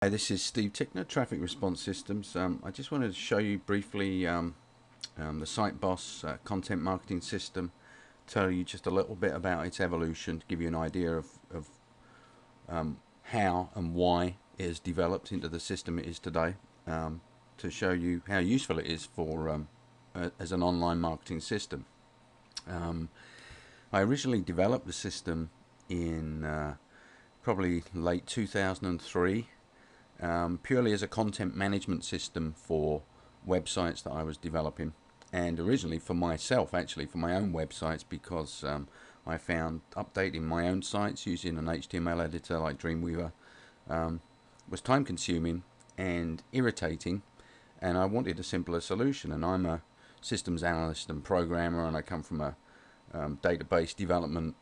Hi, this is Steve Tickner, Traffic Response Systems. I just wanted to show you briefly the siteBOSS content marketing system, tell you just a little bit about its evolution, to give you an idea of how and why it has developed into the system it is today, to show you how useful it is for as an online marketing system. I originally developed the system in probably late 2003. Purely as a content management system for websites that I was developing, and originally for myself, actually for my own websites, because I found updating my own sites using an HTML editor like Dreamweaver was time consuming and irritating, and I wanted a simpler solution. And I'm a systems analyst and programmer, and I come from a database development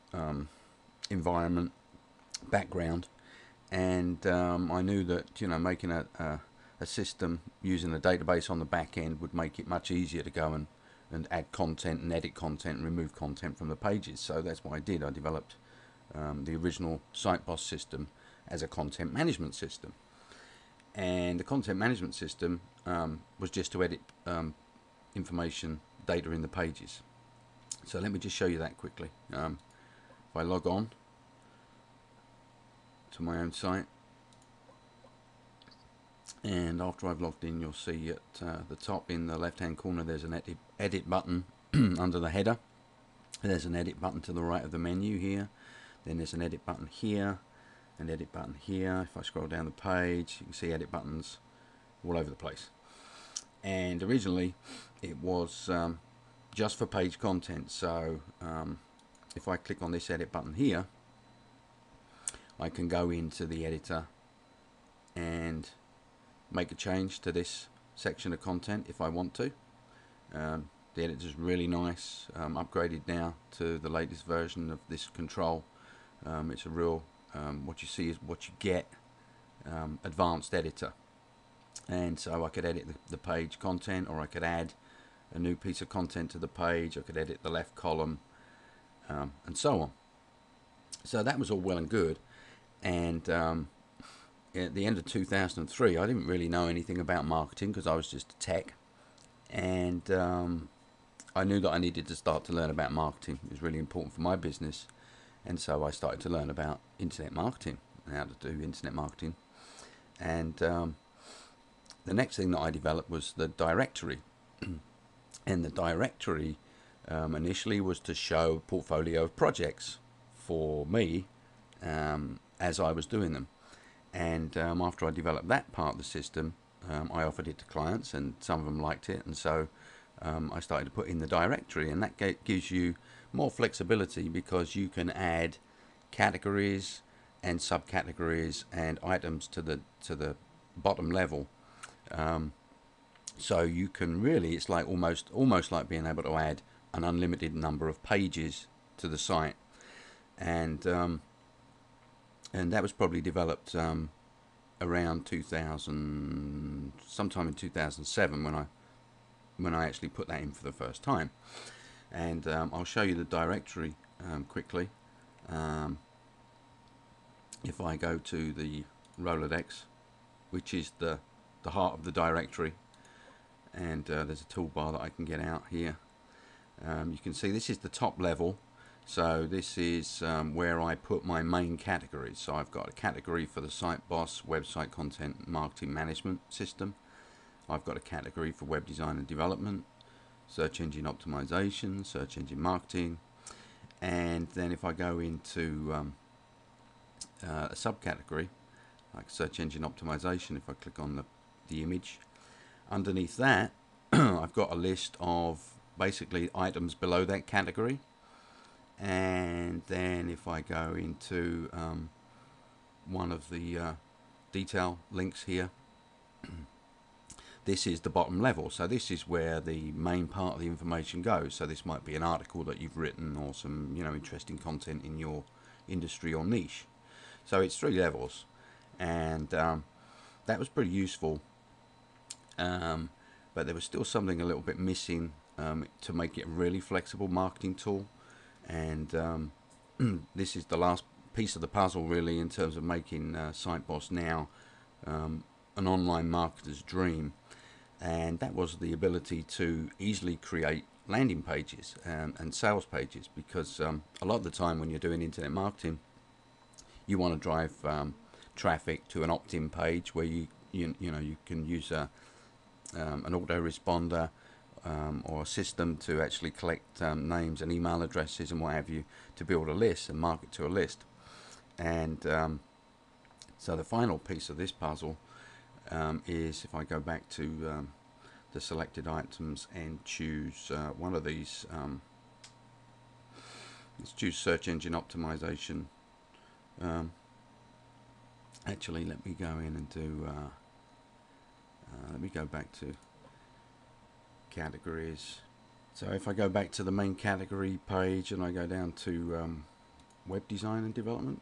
environment background, and I knew that making a system using a database on the back end would make it much easier to go and add content and edit content and remove content from the pages. So that's what I did. I developed the original siteBOSS system as a content management system, and the content management system was just to edit information, data in the pages. So let me just show you that quickly. If I log on to my own site, and after I've logged in, you'll see at the top in the left hand corner there's an edit button under the header. There's an edit button to the right of the menu here, then there's an edit button here, an edit button here. If I scroll down the page, you can see edit buttons all over the place. And originally it was just for page content. So if I click on this edit button here, I can go into the editor and make a change to this section of content if I want to. The editor's really nice, upgraded now to the latest version of this control. It's a real, what you see is what you get, advanced editor. And so I could edit the page content, or I could add a new piece of content to the page. I could edit the left column, and so on. So that was all well and good. And at the end of 2003, I didn't really know anything about marketing because I was just a tech, and I knew that I needed to start to learn about marketing. It was really important for my business, and so I started to learn about internet marketing and how to do internet marketing. And the next thing that I developed was the directory, and the directory initially was to show a portfolio of projects for me as I was doing them. And after I developed that part of the system, I offered it to clients, and some of them liked it, and so I started to put in the directory, and that gives you more flexibility because you can add categories and subcategories and items to the bottom level. So you can really, it's like almost like being able to add an unlimited number of pages to the site. And that was probably developed around 2000, sometime in 2007, when I actually put that in for the first time. And I'll show you the directory quickly. If I go to the Rolodex, which is the heart of the directory, and there's a toolbar that I can get out here. You can see this is the top level. So this is where I put my main categories. So I've got a category for the siteBOSS website content marketing management system. I've got a category for web design and development, search engine optimization, search engine marketing, and then if I go into a subcategory like search engine optimization, if I click on the image, underneath that I've got a list of basically items below that category. And then if I go into one of the detail links here, this is the bottom level. So this is where the main part of the information goes. So this might be an article that you've written, or some interesting content in your industry or niche. So it's 3 levels, and that was pretty useful, but there was still something a little bit missing to make it a really flexible marketing tool. And this is the last piece of the puzzle really in terms of making siteBOSS now an online marketer's dream, and that was the ability to easily create landing pages and sales pages, because a lot of the time when you're doing internet marketing, you want to drive traffic to an opt-in page where you can use an autoresponder or a system to actually collect names and email addresses and what have you to build a list and market to a list. And so the final piece of this puzzle is, if I go back to the selected items and choose one of these, let's choose search engine optimization. Actually, let me go in and do let me go back to categories. So if I go back to the main category page and I go down to web design and development,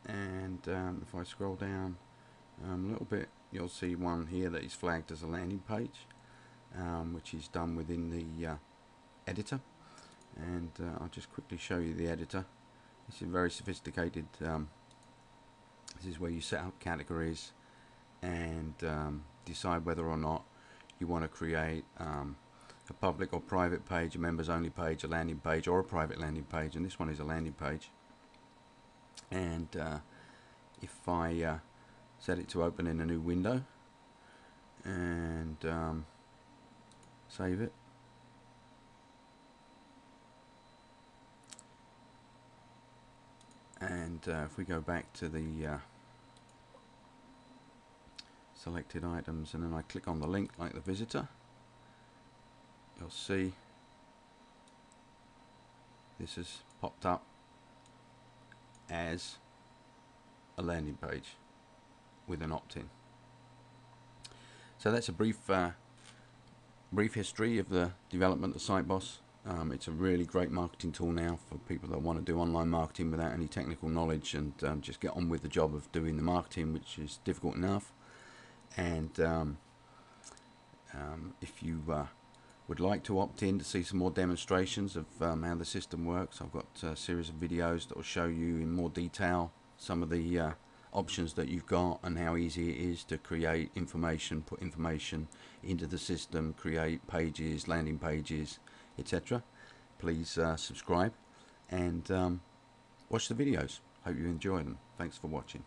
and if I scroll down a little bit, you'll see one here that is flagged as a landing page, which is done within the editor. And I'll just quickly show you the editor. This is very sophisticated. This is where you set up categories and decide whether or not you want to create a public or private page, a members only page, a landing page, or a private landing page. And this one is a landing page. And if I set it to open in a new window and save it, and if we go back to the selected items and then I click on the link like the visitor, you'll see this has popped up as a landing page with an opt-in. So that's a brief history of the development of siteBOSS. It's a really great marketing tool now for people that want to do online marketing without any technical knowledge and just get on with the job of doing the marketing, which is difficult enough. And if you would like to opt in to see some more demonstrations of how the system works, I've got a series of videos that will show you in more detail some of the options that you've got and how easy it is to create information, put information into the system, create pages, landing pages, etc. Please subscribe and watch the videos. Hope you enjoy them. Thanks for watching.